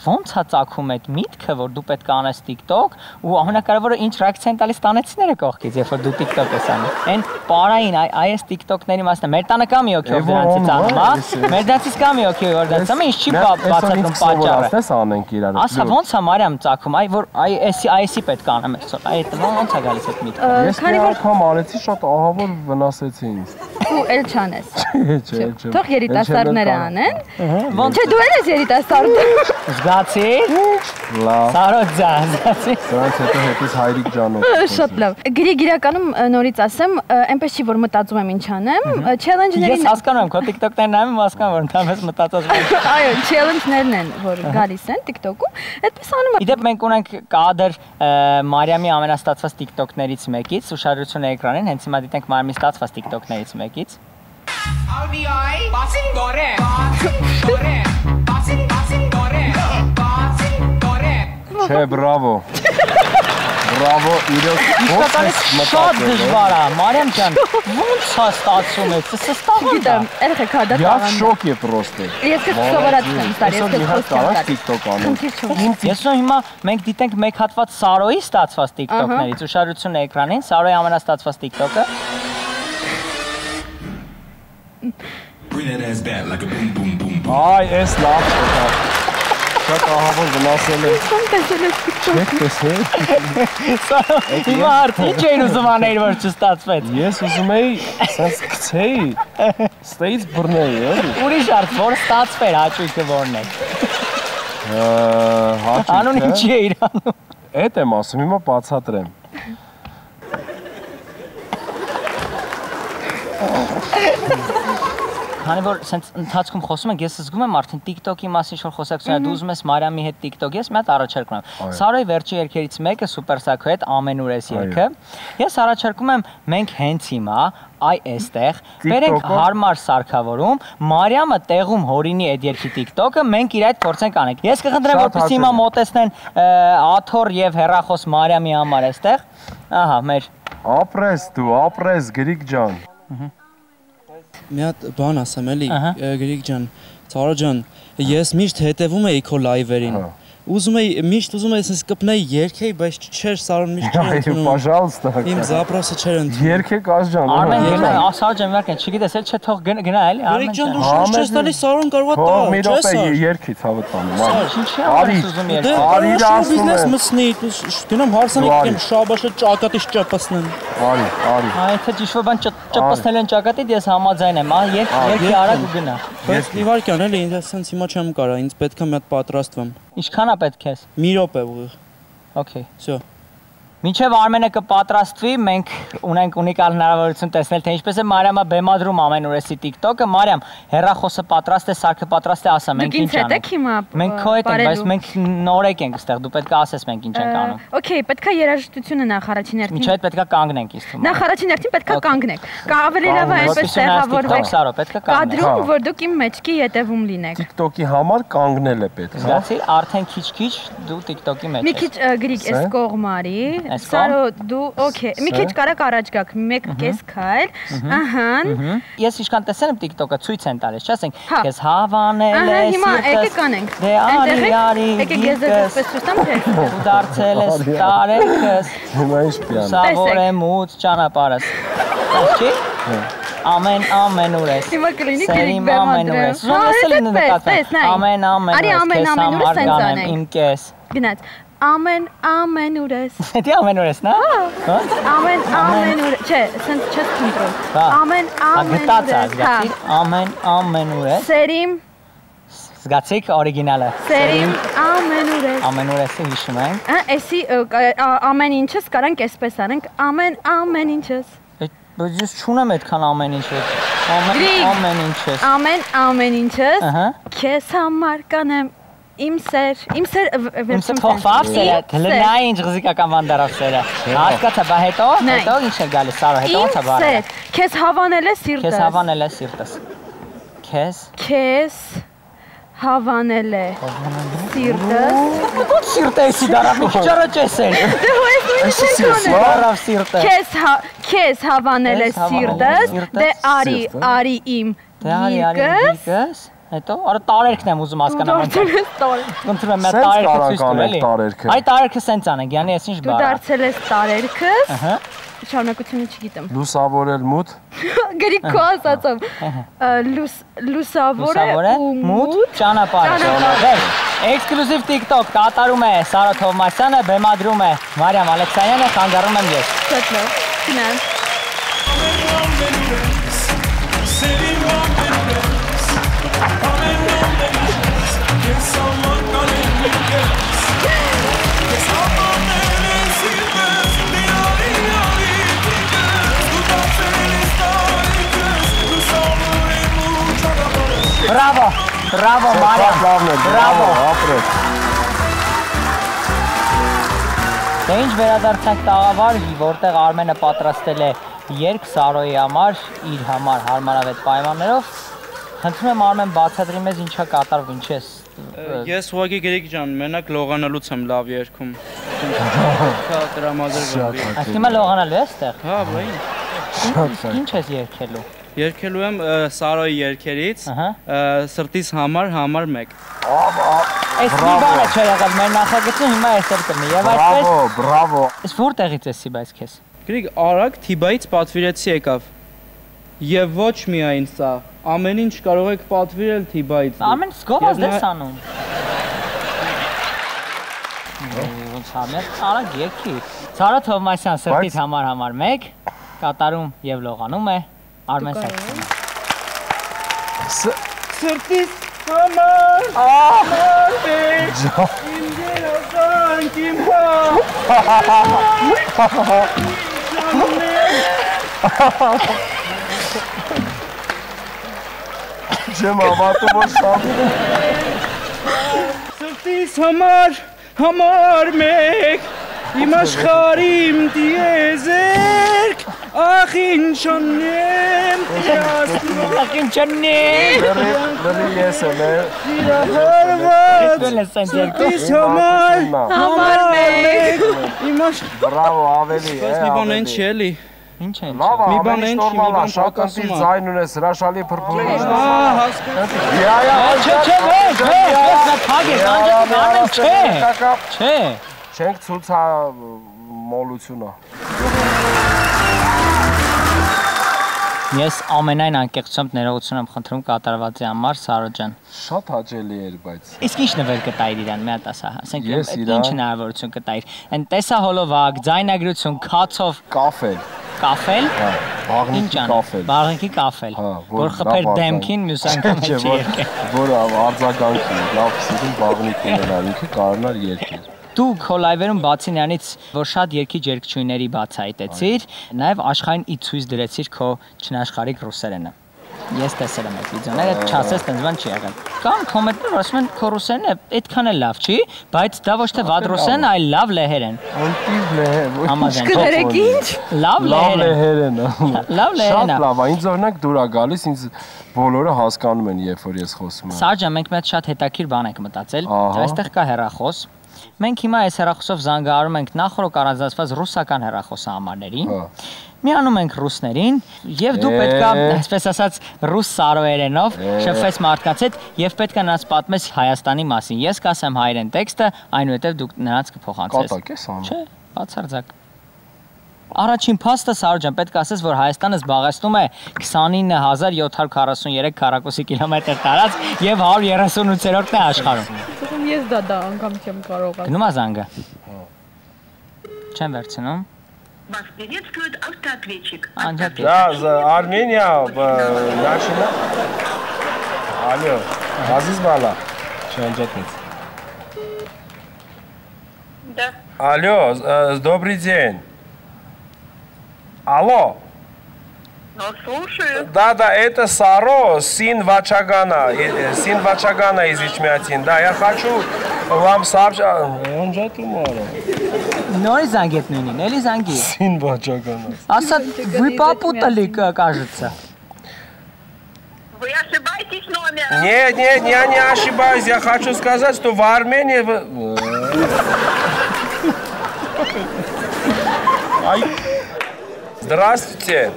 Ո՞նց է ծագում այդ միտքը, որ դու պետք է անես TikTok ու ամենակարևորը ինչ ռեակցիա են տալիս տանեցիները կողքից, երբ որ դու TikTok ես անում։ Այն պարային այս TikTok-ների մասն է։ Մեր տանը կա մի օքեյ դրանցից անում, հա։ Մեր դրանցից կա մի օքեյ որ դրանց անում, ինչ չի բացատրում պատճառը։ Ասես անենք իրար։ Ասա ո՞նց է Մարիամ ծագում, այ որ այսի պետք է անեմ այսօր։ Այ ո՞նց է գալիս այդ միտքը։ Ես մի անգամ արեցի շատ ահավոր վնասեցի ինձ։ Ու էլ չանես։ Չէ։ Թող երիտասարդները անեն։ Ոնց չէ դու ես երիտասարդ։ Զգացի։ Լավ։ Սարոջան, զգացի։ Սրանց հետից Հայրիկ ջանով։ Շատ լավ։ Գրիգ իրականում նորից ասեմ, այնպես չի որ մտածում եմ ինչ անեմ, challenge-ներին Ես հասկանում եմ, քո TikTok-ներն նայում եմ, հասկանում եմ, որ ընդհանրապես մտածած եմ։ Այո, challenge-ներն են, որ գալիս են TikTok-ում, այդպես անում եմ։ Իդեպ մենք ունենք կադր Մարիամի ամենաստացված TikTok-ներից մեկից, ուշադրություն էկրանին, հենց հիմա դիտենք Մարիամի ստացված TikTok-ներից մեկից։ Չէ, բրավո։ Բրավո, իրոք Իսկականից շատ դժվար է, Մարիամ ջան, ո՞նց է ստացվում է, սստաղ Գիտեմ, երեք հադա Я в տաղան։ шоке просто։ Ես կսովորացնեմ, տարի ես կարաս TikTok անեմ։ Ես ուզում հիմա մենք դիտենք մեկ հատված Սարոյի ստացված TikTok-ներից, ուշադրություն էկրանին, Սարոյի ամենաստացված TikTok-ը։ Այ, էս լավ չէ։ Շատ ահավոր վնասել է։ Եք տեսել։ Հիմա արդի չէին ուզում անել, որ չստացվեց։ Ես ուզում էի սենց գցեի, ստեից բռնեի, էլի։ Ուրիշ արդ, որ ստացվեր հաճույքը որն է։ Հաճույքը։ Անուն ինչի է իր անում։ Էդ եմ ասում, հիմա բացատրեմ։ Քանի որ սենց ընթացքում խոսում ենք, ես զգում եմ արդեն TikTok-ի մասին որ խոսակցությունները դու ուզում ես Մարիամի հետ TikTok, ես մի հատ առաջարկում եմ։ Սարոյի վերջի երգերից մեկը Super Psycho հետ ամենուրես երգը։ Ես առաջարկում եմ մենք հենց հիմա այ այստեղ բերենք հարմար սարքավորում, Մարիամը տեղում հորինի այդ երգի TikTok-ը, մենք իր այդ փորձենք անենք։ Ես կխնդրեմ որպեսզի հիմա մոտեցնեն աթոռ եւ հեռախոս Մարիամի համար այստեղ։ Ահա, մեր Ապրես դու, ապրես Գրիգ ջան։ Մի հատ բան ասեմ էլի, Գրիգ ջան, Սարո ջան, ես միշտ հետևում էի քո լայվերին։ Ուզում էի միշտ ուզում էի ասես կպնեի երգեի, բայց չէր Սարոն միշտ չէր ընդունում։ Пожалуйста։ Իմ զապրասը չէր ընդունում։ Երգեք աս ջան։ Արմեն գնա, Սարո ջան, վերքեն, չգիտես, էլ չէ թող գնա էլի, Գրիգ ջան, դու շուտ չես տալի Սարոն կարողա տա։ Մի րոպե երգի ցավը տանում։ Ինչի՞ արի ուզում երգ։ Արի բիզնես մսնի, գնամ հարսանիք եմ շաբաշը ճակատից ճապասնեմ։ Արի։ Այ թե ճիշտ բան ճպասնել են ճակատից, ես համաձայն եմ, երգի արագ ու գնա։ Բայց իվարկյան էլի, ինձ ասենց հիմա չեմ կարա, ինձ պետք է մի հատ պատրաստվեմ։ Ինչքան է պետք ես։ Մի րոպե ուղիղ։ Okay։ Всё։ Մինչև Արմենը կպատրաստվի, մենք ունենք ունիկալ հնարավորություն տեսնել, թե ինչպես է Մարիամը բեմադրում ամենուրեսի TikTok-ը։ Մարիամ, հեռախոսը պատրաստ է, սարքը պատրաստ է, ասա, մենք ինչ անենք։ Մենք քո հետ ենք, բայց մենք նորեկ ենք այստեղ, դու պետք է ասես մենք ինչ ենք անում։ Okay, պետք է երաժշտությունը նախ առաջին հերթին։ Մինչև այդ պետք է կանգնենք ինձ թվում։ Նախ առաջին հերթին պետք է կանգնենք։ Ավելի լավ է այնպես տեղավորվեք։ Սարո, պետք է կանգնենք։ Կադրում, որ դուք իմ մեջքի ետևում լինեք։ TikTok-ի համար կանգնել է պետք։ Զգացի, արդեն քիչ-քիչ դու TikTok-ի մեջ ես։ Մի քիչ Գրիգ, այս կողմ արի։ Սարո, դու okay, մի քիչ կարակ առաջ գաք, մեկ կես քայլ։ Ահա։ Ես ինչքան տեսել եմ TikTok-ը ցույց են տալիս, չէ՞, ասենք, քեզ հավանել է Հիմա եկեք անենք։ Դե արի, եկեք ես դες ցույցամ թե։ Ու դարձել ես տարեքս։ Հիմա ինչ պիան։ Սավոր եմ ուց ճանապարհս։ Չէ՞։ Ամեն ուրես։ Հիմա կլինի Գրիգ բեմադրել։ Ամեն ուրես քեզ համար գանեմ իմ կես։ Գնաց։ ամեն ուրես։ Դա ամեն ուրես, նա։ Ամեն ուրես։ Չէ, սենց չես քնտրում։ Ամեն ուրես։ Ամեն ուրես։ Սերիմ Զգացիք օրիգինալը։ Սերիմ ամեն ուրես։ Ամեն ուրեսը հիշում ենք։ Էսի ամեն ինչս կարանք այսպես անենք ամեն ինչս։ Բայց ես չունեմ այդքան ամեն ինչը։ Ամեն ինչս։ Ամեն ինչս։ Քեզ համար կանեմ իմ սեր փոխվավ սերը, դլնա ինչ գզիկական վանդարավ սերը։ Հասկացա, բա հետո ինչ է գալիս Սարո, հետո ո՞նց է բարը։ Իմ սեր, քեզ հավանել է սիրտս։ Քեզ հավանել է սիրտս։ Քեզ հավանել է սիրտս։ Ո՞նց սիրտ է սի դարավ, մի քիչ առաջ ես էլ։ Դե հույս նույնիսկ դարավ սիրտը։ Քեզ հավանել է սիրտս, դե արի իմ գիրկս։ Հետո արա տարերքն եմ ուզում հասկանամ։ Ոնց եմ մա տարերքը ցույց տվել էլի։ Այ տարերքը սենց անենք, յանի ես ինչ բառ։ Դու դարձել ես տարերքս։ Շարունակությունը չգիտեմ։ Լուսավորել մութ։ Գրիկ քո ասածով։ Լուսավոր է մութ ճանապարհ։ Էքսկլյուզիվ TikTok կատարում է Սարո Թովմասյանը, բեմադրում է Մարիամ Ալեքսանյանը, խանգարում եմ ես։ Շատ լավ։ Գնանք։ Bravo Մարիամ, bravo, ապրես։ Դե ինչ վերադարձանք տաղավար, որտեղ Արմենը պատրաստել է երգ Սարոյի համար, իր համար հարմարավետ պայմաններով։ Խնդրում եմ Արմեն բացատրի մեզ ինչա կատարվում, ինչ ես։ Ես ուղղակի Գրիգ ջան, մենակ լողանալուց եմ լավ երգում։ Քա տրամադրվում։ Այս հիմա լողանալու ես այդտեղ։ Հա, բա ինչ ես երգելու։ Երգելու եմ Սարոյի երգերից, սրտիս համար 1։ Այս մի բանը չէ եղել, մեր նախագծում հիմա էստեղ կլինի եւ այսպես։ Բրավո։ Այս որտեղից էսի բայց քեզ։ Գրիգ, արագ Թիբայից պատվիրեցի եկավ։ Եվ ոչ միայն սա, ամեն ինչ կարող եք պատվիրել Թիբայից։ Ամեն սկովազ դես անում։ Ոնց ամեն արագ եկի։ Սարո Թովմասյան սրտից համար 1 կատարում եւ լողանում է Արմեն Սարգսյանը։ Սրտիս համար իմ գերազանք իմ Չեմ ավարտում որ շապ։ Սրտիս համար 1 իմ աշխարհի իմ դիեզերք ախ ինչ անեմ ախ ինչ անեմ Լրի ես եմ Սրտիս համար 1 իմ աշխարհի Բրավո ավելի Բայց մի բան են չի էլի Ինչ է Լավ ավելի նորմալ է շատ ասի ձայն ունես հրաշալի փրփուրի Չէ Չենք ցույցա մոլությունը Ես ամենայն անկեղծությամբ ներողություն եմ խնդրում կատարվածի համար Սարո ջան Շատ հաճելի էր բայց Իսկ ի՞նչ նվեր կտայր իրան մի հատ ասա ասենք ինչ հնարավորություն կտայր Այն տեսահոլովակ ձայնագրություն քացով Կաֆել Բաղնիքի կաֆել որ խփեր դեմքին մյուս անգամ չի երկել Որ արձագանքի լավ սիրուն բաղնիկ ունենա ինքը կարողանար երկել Դու քո լայվերում բացի նրանից, որ շատ երկիչ երգչուհիների բացահայտեցիր, նաև աշխարհին ի ցույց դրեցիր քո չնաշխարհիկ ռուսերենը։ Ես տեսել եմ այդ վիդեոները, չասես տենց բան չի եղել։ Կան կոմենտներ, ասում են քո ռուսերենը այդքան էլ լավ չի, բայց դա ոչ թե վատ ռուսերեն, այլ լավ լեհեր են։ Անտիվ լեհեր։ Համաձայն։ Կներեք ինչ։ Լավ լեհեր են։ Լավ լեհեր են։ Շատ լավ, ինձ օրինակ դուր է գալիս, ինձ բոլորը հասկանում են, երբ որ ես խոսում եմ։ Սարժա, մենք մի հատ շատ հետաքրքիր բան ենք մտածել, այստեղ կա հեռախոս։ Մենք հիմա այս հեռախոսով զանգահարում ենք նախորդ առանձնացված ռուսական հեռախոսահամարներին։ Միանում ենք ռուսներին եւ դու պետքա, այսպես ասած, ռուս սարոերենով շփվես մարդկանց հետ եւ պետքա նրանց պատմես Հայաստանի մասին։ Ես կասեմ հայերեն տեքստը, այնուհետեւ դուք նրանց կփոխանցես։ Կատակ ես անում։ Չէ, բացարձակ։ Առաջին փաստը Սարո ջան, պետք է ասես, որ Հայաստանը զբաղեցնում է 29743 քառակուսի կիլոմետր տարած եւ 138-րդն է աշխարհում։ Ես դա անգամ չեմ կարող։ Գնում է զանգը։ Չեմ վերցնում։ Անջատի։ Да, Армения, Нашина. Алло, Азиз Бала. Шанджатец. Да. Алло, добрый день. Алло. Ну, слушаю. Да, это Саро, сын Вачагана из Ичмятин. Да, я хочу вам сообщить. Он же тумара. Նորից զանգետ նույնին, էլի զանգի։ Сын Вачагана. Ասա, вы попутали, кажется. Вы ошибаетесь номером. Нет, я не ошибаюсь. Я хочу сказать, что в Армении... Здравствуйте.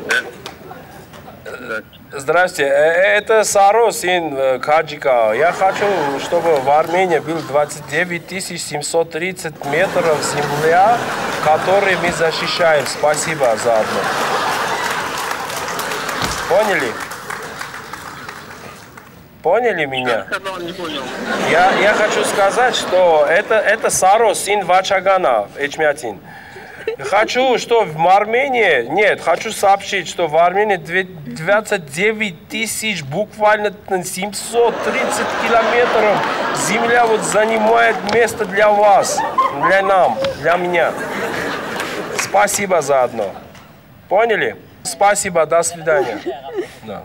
Здравствуйте. Это Саро, сын Хаджика. Я хочу, чтобы в Армении был 29 730 метров земля, которые мы защищаем. Спасибо заодно. Поняли? Поняли меня? Не понял. Я хочу сказать, что это Саро, сын Вачагана, Эчмятин. Хочу, что в Армении, нет, хочу сообщить, что в Армении 29 тысяч, буквально 730 километров земля вот занимает место для вас, для нам, для меня. Спасибо заодно. Поняли? Спасибо, до свидания. Да.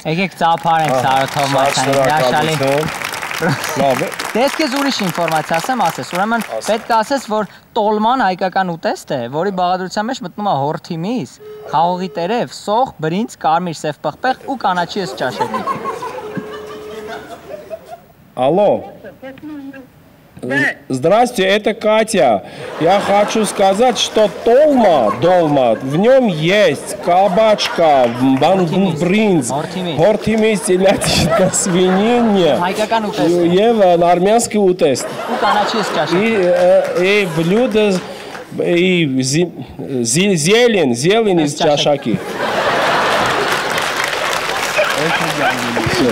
Եկեք ծափարենք Սարո Թովմասյանի, հրաշալի։ Լավ է։ Դες քեզ ուրիշ ինֆորմացիա ասեմ, ասես, ուրեմն պետք է ասես, որ տոլման հայկական ուտեստ է, որի բաղադրության մեջ մտնում է հորթի միս, խաղողի տերև, սող, բրինձ, կարմիր սև պղպեղ ու կանաչի ըստ ճաշակի։ Алло. Здравствуйте, это Катя. Я хочу сказать, что долма, в нем есть кабачка, бринз, хортимис, телятина, свинина, и армянский утест. И блюдо, и зелень из чашаки.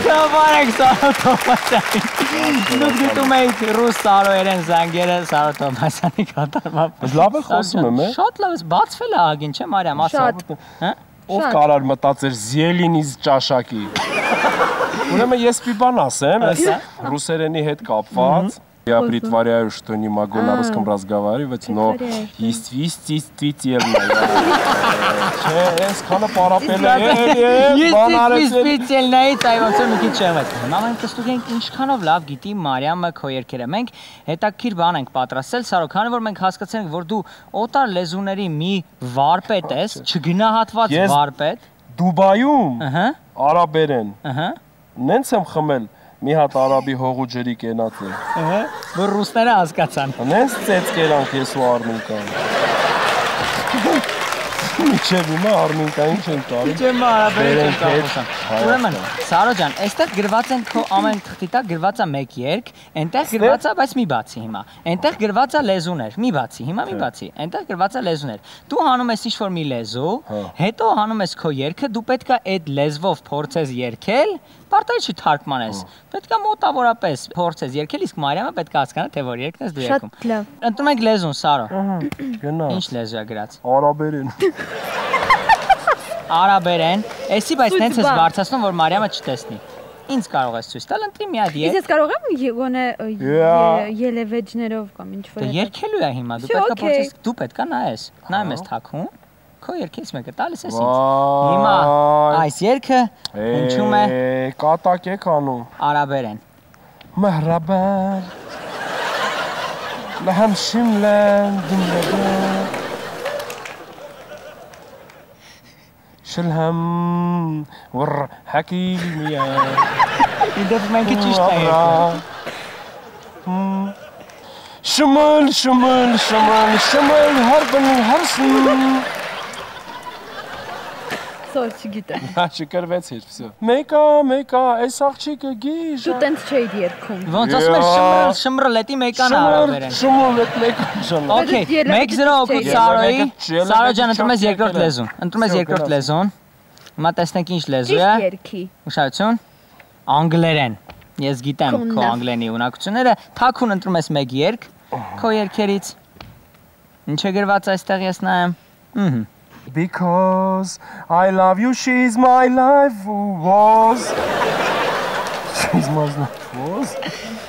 Ծափարենք Սարո Թովմասյանի։ Դուք դիտում եք ռուս Սարոերեն զանգերը Սարո Թովմասյանի կատարմամբ։ Լավ է խոսում եմ, է։ Շատ լավ է, բացվել է ագին, չէ՞ Մարիամ, ասա։ Հա։ Ով կարար մտածեր զելինից ճաշակի։ Ուրեմն ես մի բան ասեմ, ռուսերենի հետ կապված։ Я притворяю, что не могу на русском разговаривать, но действительно Իսպիցիելնայից այվացոր մի քիչ չեղվեց։ Հիմա մենք կստուգենք ինչքանով լավ գիտի Մարիամը քո երգերը։ Մենք հետաքրքիր բան ենք պատրաստել, Սարո, քանի որ մենք հասկացանք, որ դու օտար լեզուների մի վարպետ ես, չգնահատված վարպետ։ Դուբայում արաբերեն։ Ահա։ Նենց եմ խմել մի հատ արաբի հողու ջրի կենաց է։ Ահա, որ ռուսները հասկացան։ Նենց ծեծկերանք ես ու Արմինկան։ Միչև հիմա Արմինկային չեն տարի։ Չեմ արաբերեն չեմ կարողան։ Ուրեմն, Սարո ջան, այստեղ գրված են քո ամեն թղթի տակ գրված է մեկ երգ, այնտեղ գրված է, բայց մի բացի հիմա։ Այնտեղ գրված է լեզուներ, մի բացի, հիմա մի բացի։ Այնտեղ գրված է լեզուներ։ Դու հանում ես ինչ-որ մի լեզու, հետո հանում ես քո երգը, դու պետք է այդ լեզվով փորձես երգել, պարտադիր չի թարգմանես։ Պետք է մոտավորապես փորձես երգել, իսկ Մարիամը պետք է հասկանա, թե որ երգն ես դու երգում։ Շատ լավ։ Ընտրում ենք լեզուն, Սարո։ Գնա։ Ինչ լեզու է գրած։ Արաբերեն։ Արաբերեն, էսի բայց նենց ես բարձրացնում, որ Մարիամը չտեսնի։ Ինչ կարող ես ցույց տալ, ընտրի մի հատ երգ։ Ես կարող եմ գոնե ելևեջներով կամ ինչ-որ։ Դե երգելու է հիմա, դու պետք է փորձես, դու պետք է նայես։ Նայում ես թաքուն, քո երգից մեկը տալիս ես ինձ։ Հիմա այս երգը հնչում է կատակ եք անում։ արաբերեն։ Մհրաբան լահամ շիմլան դումլան շլհամ վր հակիմիա Իդեպ մենք ճիշտ է երգում։ Շմլ հարբն հարսն Սոր չգիտեմ։ Չկրվեցիր, վсё։ Մեկա, այս աղջիկը գիշ։ Դու տենց չէիր երգում։ Ոնց ասում ես շմռը լետի մեկան արաբերեն։ Շմռը մեկան։ Okay, 1-0 օգուտ Սարոյի։ Սարո ջան, ընտրում ես երկրորդ լեզուն։ Ընտրում ես երկրորդ լեզուն։ Հիմա տեսնենք ինչ լեզու է։ Երկի։ Ուշադրություն։ Անգլերեն։ Ես գիտեմ քո անգլերենի ունակությունները։ Թաքուն ընտրում ես մեկ երգ քո երգերից։ Ինչ է գրված այստեղ ես նայեմ։ Because I love you, she's my life was. She's my life was.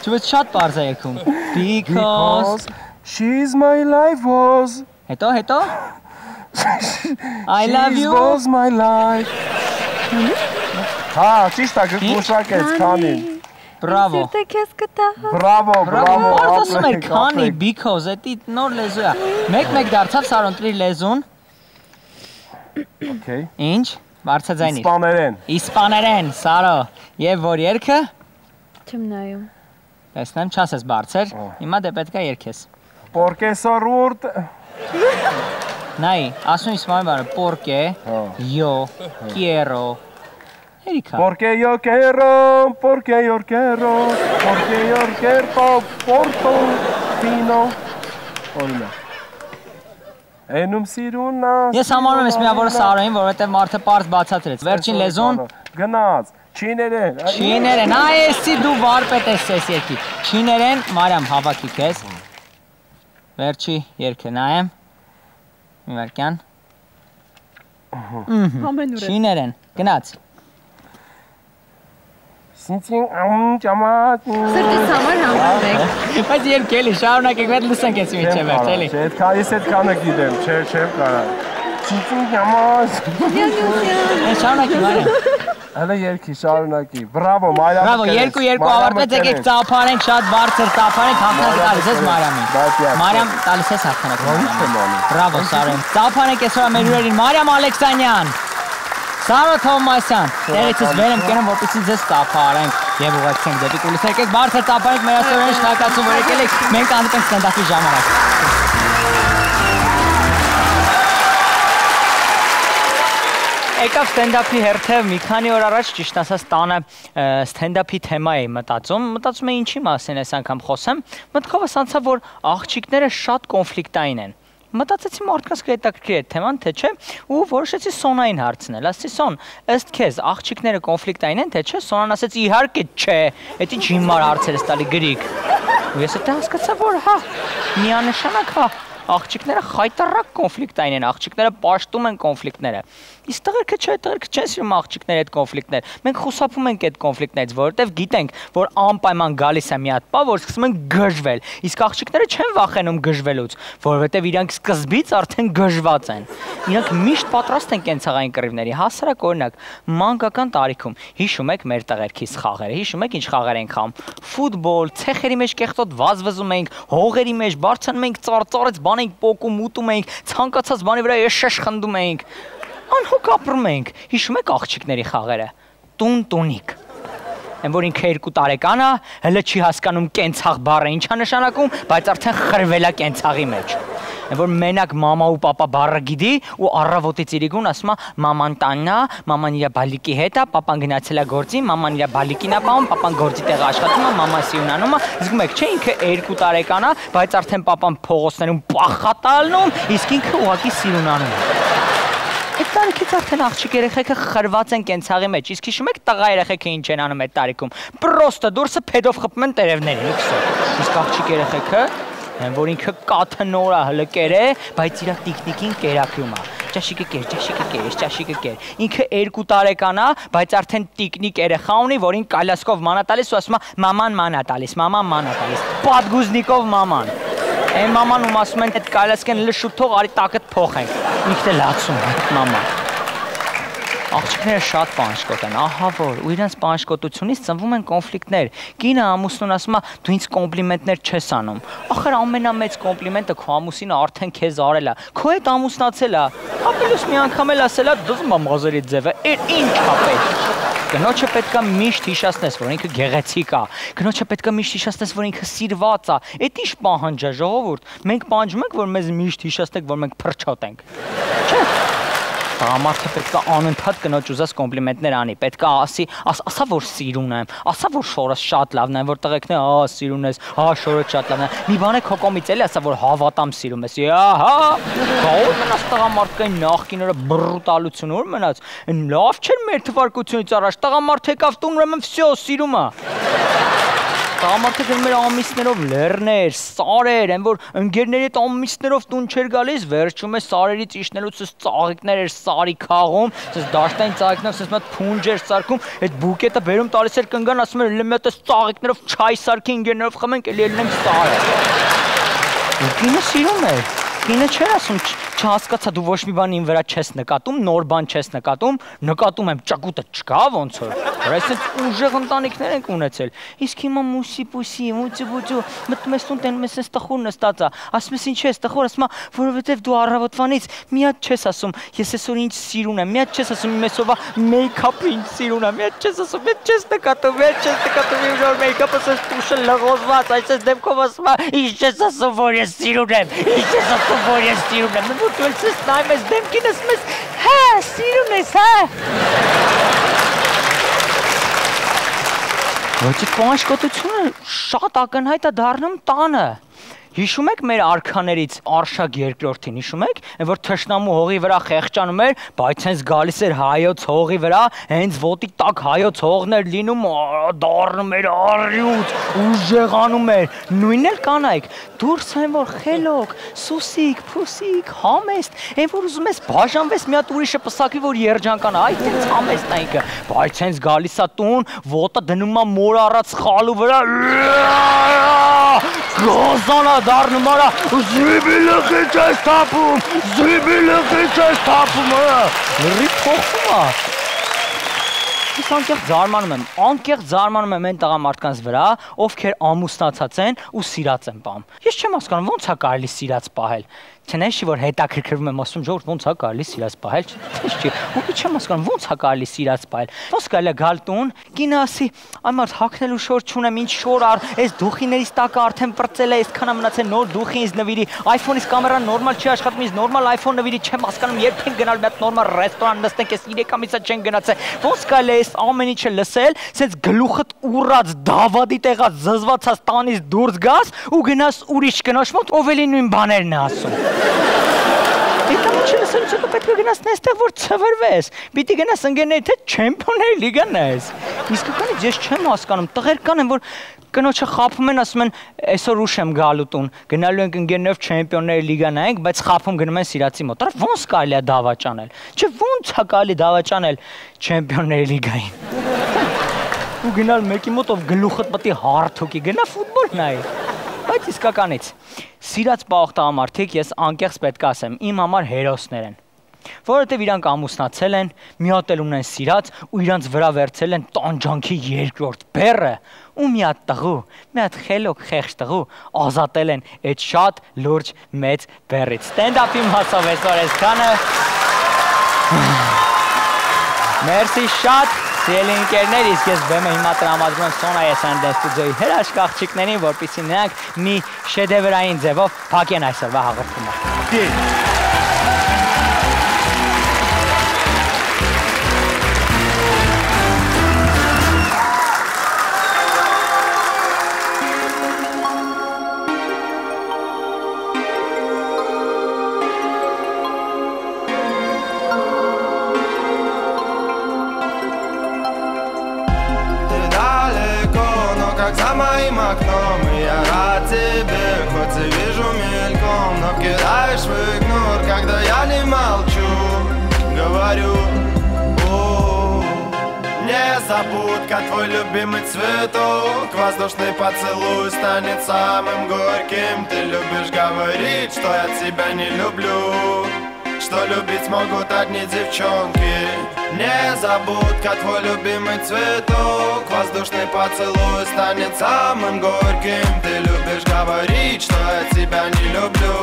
Չուս շատ բարձ է երգում։ Because she's my life was. Հետո I love you was my life. Հա, ճիշտ է, գուշակեց քանին։ Bravo։ Սիրտը քեզ կտա։ Bravo։ Ասում էր քանի because էդի նոր լեզու է։ Մեկ դարձավ Սարոն տրի լեզուն։ Okay։ Ինչ։ Բարձրաձայնի։ Իսպաներեն, Սարո։ Եվ որ երգը։ Չեմ նայում։ Տեսնեմ, չասես բարձր։ Հիմա դե պետք է երգես։ Porque sorurt։ Նայ, ասում իսպաներեն բառը porque yo quiero։ Հերիքա։ Porque yo quiero, porque yo quiero porto fino։ Օրինակ։ Էնում սիրունա։ Ես համարում եմ միավորը Սարոյին, որովհետև մարդը պարզ բացատրեց։ Վերջին լեզուն։ Գնաց։ Չիներեն։ Այսի դու վարպետ ես ես երկի։ Չիներեն, Մարիամ հավաքի քեզ։ Վերջի երգը նայեմ։ Մի վարքյան։ Չիներեն, գնաց։ Սրտիս համար համարվեք։ Բայց երգ էլի, շարունակեք, վետ լսենք ես միջև վերջ, էլի։ Ես էդ կանը գիտեմ, չեմ կարա։ Շարունակի, Մարիամ։ Հələ երգի, շարունակի։ Բրավո, Մարիամ։ Բրավո, երկու ավարտվեց, եկեք ծափարենք, շատ բարձր ծափարենք, հաղթանակ տալիս ես Մարիամին։ Մարիամ տալիս ես հաղթանակ։ Բրավո, Սարոն։ Ծափարենք այսօր մեր հյուրերին Մարիամ Ալեքսանյան, Սարո Թովմասյան, տեղիցս վեր եմ կենում, որպեսզի ձեզ ծափարենք եւ ուղեկցենք դեպի կուլիսը։ Եկեք բարձր ծափարենք մեր այսօրին շնորհակալություն, որ եկել եք, մենք հանդիպենք ստենդափի ժամանակ։ Եկավ ստենդափի հերթև մի քանի օր առաջ ճիշտ ասած տանը ստենդափի թեմա էի մտածում էի ինչի մասին այս անգամ խոսեմ, մտքովս անցավ որ աղջիկները շատ կոնֆլիկտային են։ Մտածեցի մարդկանց հետաքրքիր է թեման, թե չէ, ու որոշեցի Սոնային հարցնել, ասեցի Սոն, ըստ քեզ աղջիկները կոնֆլիկտային են, թե չէ, Սոնան ասեց իհարկե չէ, էդ ինչ հիմար հարցեր ես տալի գրիկ։ Ու ես դա հասկացա, որ հա, միանշանակ հա, աղջիկները խայտարակ կոնֆլիկտային են, աղջիկները պաշտում են կոնֆլիկտները։ Իսկ տղերքը չեն սիրում աղջիկների այդ կոնֆլիկտներ։ Մենք խուսափում ենք այդ կոնֆլիկտներից, որովհետև գիտենք, որ անպայման գալիս է մի հատ պահ, որ սկսում են գժվել։ Իսկ աղջիկները չեն վախենում գժվելուց, որովհետև իրանք սկզբից արդեն գժված են։ Իրանք միշտ պատրաստ են կենցաղային կռիվների, հասարակ օրինակ, մանկական տարիքում հիշում եք մեր տղերքիս խաղերը, հիշում եք ինչ խաղեր ենք խաղում։ Ֆուտբոլ, ցեխերի մեջ կեղտոտ վազվզում ենք, հողերի մեջ բարձրանում ենք ծառից բան ենք պոկում, ուտում ենք, ցանկացած բանի վրա եշեշ խնդում ենք։ Անհոգ ապրում ենք, հիշում եք աղջիկների խաղերը, տուն-տունիկ, են որ ինքը 2 տարեկան է, հլը չի հասկանում կենցաղ բառը ինչա նշանակում, բայց արդեն խրվել է կենցաղի մեջ, են որ մենակ մամա ու պապա բառը գիտի ու առավոտից իրիկուն ասում է մաման տանն է, մաման իր բալիկի հետ է, պապան գնացել է գործի, մաման իր բալիկին է պահում, պապան գործի տեղը աշխատում է, մաման սիրունանում է, զգում եք չէ ինքը 2 տարեկան է, բայց արդեն պապան փողոցներում պախատալնում, իսկ ինքը ուղղակի սիրունանում է։ Այդ տարիքից արդեն աղջիկ երեխեքը խրված են կենցաղի մեջ, իսկ հիշում եք տղա երեխեքը ինչ են անում այդ տարիքում, պրոստը դուրսը փեդով խփում են տերևներին, իսկ աղջիկ երեխեքը, որ ինքը կաթը նորա հլկեր է, բայց իր տիկնիկին կերակրում է, ճաշիկը կեր, ինքը 2 տարեկան է, բայց արդեն տիկնիկ երեխա ունի, որին կալասկով ման է տալիս ու ասում է մաման ման է տալիս, պատգուզնիկով մաման։ Այն մաման ում ասում են այդ կալասկեն լշուտ թող արի տակըտ փոխենք, ինքն է լացում մաման։ Աղջիկները շատ պանշկոտ են, ահա որ, ու իրենց պանշկոտությունից ծնվում են կոնֆլիկտներ։ Կինը ամուսնուն ասում է դու ինձ կոմպլիմենտներ չես անում։ Ախր ամենամեծ կոմպլիմենտը քո ամուսինը արդեն քեզ արել է, քո հետ ամուսնացել է։ Ապելուս մի անգամ էլ ասել է դու մամազերի ձևը, ինչ ապել։ Կնոջը պետքա միշտ հիշացնես, որ ինքը գեղեցիկ է։ Կնոջը պետքա միշտ հիշացնես, որ ինքը սիրված է։ Էդ ինչ պահանջ է, ժողովուրդ։ Մենք պահանջում ենք, որ մեզ միշտ հիշացնեք, որ մենք փրչոտ ենք։ Չէ։ Տղամարդը պետք է անընդհատ կնոջ ուզած կոմպլիմենտներ անի, պետք է ասա որ սիրուն եմ, ասա որ շորս շատ լավն է, որ տղեկն է, սիրուն ես, շորը շատ լավն է։ Մի բան է քո կողմից էլի ասա որ հավատամ սիրում ես։ Ահա, գոհ մնաց տղամարդկային նախկիները բռուտալություն որ մնաց։ Լավ չէր մեր թվարկությունից առաջ տղամարդ եկավ տուն ուրեմն վсё սիրում է։ Տղամարդը գնում էր ամիսներով լեռներ, սարեր, են որ ընկերների հետ ամիսներով տուն չէր գալիս, վերջում է սարերից իջնելուց ծաղիկներ էր սարի քաղում, դաշտային ծաղիկներով սենց մատ փունջ էր սարքում, այդ բուկետը բերում տալիս էր կնգան, ասում էր լի մետը ծաղիկներով չայ սարքի ընկերներով խմենք, էլի ելնենք սարը։ Ու կինը սիրում էր, կինը չէր ասում չհասկացա դու ոչ մի բան իմ վրա չես նկատում, նոր բան չես նկատում եմ ճակուտը չկա ոնց որ։ Այսինքն ուժեղ ընտանիքներ ենք ունեցել։ Իսկ հիմա մուսի-պուսի, մուծու, մտնում ես տուն տենում ես տխուր նստած է։ Ասում ես ինչ ես տխուր, ասում է որովհետև դու առավոտվանից մի հատ չես ասում, ես այսօր ինչ սիրուն եմ, մի հատ չես ասում իմ այսօրվա մեյքափը ինչ սիրուն է, մի հատ չես ասում, մի չես նկատում, իմ նոր մեյքափը սենց տուշը լղոզված, այսպես դեպքով ասում է ինչ չես ասում որ ես սիրուն եմ, ինչ չես ասում որ ես սիրուն եմ։ Ու դու ես նայում ես դեմքին ասում ես հա սիրուն ես հա։ Ոչ քո աշխատությունը շատ ակնհայտ է դառնում տանը։ Հիշում եք մեր արքաներից Արշակ երկրորդին, հիշում եք, որ թշնամու հողի վրա խեղճանում էր, բայց հենց գալիս էր հայոց հողի վրա, հենց ոտի տակ հայոց հողն էր լինում, դառնում էր առյուծ, ուժեղանում էր, նույնն էլ կանայք, դուրս են որ խելոք, սուսիկ, փուսիկ, համեստ, այն որ ուզում ես բաժանվես մի հատ ուրիշը պսակվի, որ երջանկանա, այ դից համեստ է ինքը, բայց հենց գալիս է տուն, ոտը դնում է մոր առած խալու վրա, գոզանա դառնում արա, զիբիլը խիչ ես թափում, լրի փոխում է։ Ես անկեղծ զարմանում եմ այն տղամարդկանց վրա, ովքեր ամուսնացած են ու սիրած են պահում։ Ես չեմ հասկանում ոնց է կարելի սիրած պահել։ Չնայած որ հետաքրքրվում եմ ասում ժողովուրդ ոնց է կարելի սիրած պահել, չէ, ու չեմ հասկանում ոնց է կարելի սիրած պահել։ Ոնց կարելի է գալ տուն, կինը ասի, այ մարդ հագնելու շոր չունեմ, ինչ շոր առ, այս դուխիներից տակը արդեն պրծել է, այսքան է մնացել նոր դուխի ինձ նվիրի, iPhone-ից կամերան նորմալ չի աշխատում, ինձ նորմալ iPhone նվիրի, չեմ հասկանում երբ ենք գնալ մի հատ նորմալ ռեստորան նստենք, այս 3 ամիսա չեն գնացել։ Ոնց կարելի է այս ամեն ինչը լսել, սենց գլուխդ ուռած, դավադի տեղած, զզվացած տանից դուրս գաս ու գնաս ուրիշ կնոջ մոտ, ով էլի նույն բաներն է ասում։ Դիտամ ինչ լսելուց հետո պետք է գնաս նստեղ որ ցվրվես, պիտի գնաս ընկերների հետ Չեմպիոնների լիգա նայես։ Իսկականից ես չեմ հասկանում, տղեր կան են որ կնոջը խափում են, ասում են այսօր ուշ եմ գալու տուն, գնալու ենք ընկերներով Չեմպիոնների լիգա նայենք, բայց խափում գնում են սիրածի մոտ։ Արա ոնց կարելի է դավաճանել։ Չէ, ոնց է կարելի դավաճանել Չեմպիոնների լիգային։ Ու գնալ մեկի մոտ ով գլուխդ մտի հարթուկի, գնա ֆուտբոլ նայի։ Բայց իսկականից սիրած պահող տղամարդիկ ես անկեղծ պետք է ասեմ, իմ համար հերոսներ են։ Որովհետև իրանք ամուսնացել են, մի հատ էլ ունեն սիրած ու իրանց վրա վերցել են տանջանքի երկրորդ բեռը ու մի հատ տղու, մի հատ խելոք խեղճ տղու ազատել են այդ շատ լուրջ մեծ բեռից։ Ստենդափի մասով այսօր այսքանը։ Մերսի շատ Սիրելի ընկերներ, իսկ ես բեմը հիմա տրամադրում եմ Սոնա Եսանդեն ստուդիոյի հրաշք աղջիկներին, որպեսզի նրանք մի շեդևրային ձևով փակեն այսօրվա հաղորդումը։ Как за моим окном, и я рад тебе, хоть и вижу мельком, но кидаешь в игнор, когда я не молчу, говорю, не забудь-ка твой любимый цветок, воздушный поцелуй станет самым горьким, ты любишь говорить, что я тебя не люблю, что любить могут одни девчонки. Не забудь-ка твой любимый цветок, воздушный поцелуй станет самым горьким. Ты любишь говорить, что я тебя не люблю,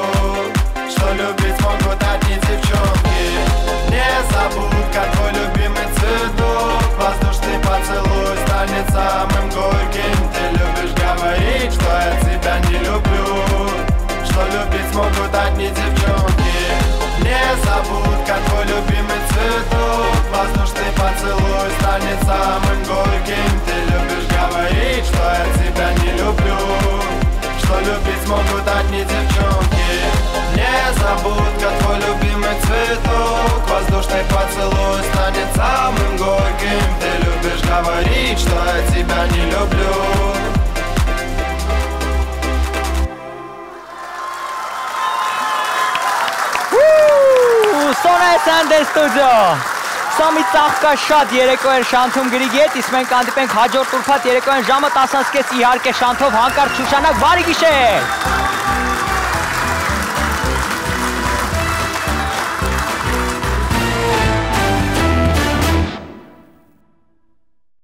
что любить могут одни девчонки. Не забудь-ка твой любимый цветок, воздушный поцелуй станет самым горьким. Ты любишь говорить, что я тебя не люблю, что любить могут одни девчонки. Не забудь, как твой любимый цветок. Воздушный поцелуй станет самым горьким. Ты любишь говорить, что я тебя не люблю, что любить могут одни девчонки. Не забудь, как твой любимый цветок. Воздушный поцелуй станет самым горьким. Ты любишь говорить, что я тебя не люблю. Սոնե Սանդես ստուդիո։ Սա մի ծաղկա շատ երեկոյան Շանթում գրիգի հետ, իսկ մենք հանդիպենք հաջորդ ուրբաթ երեկոյան ժամը 10:30 իհարկե Շանթով հանկարծ Շուշանակ, բարի գիշեր։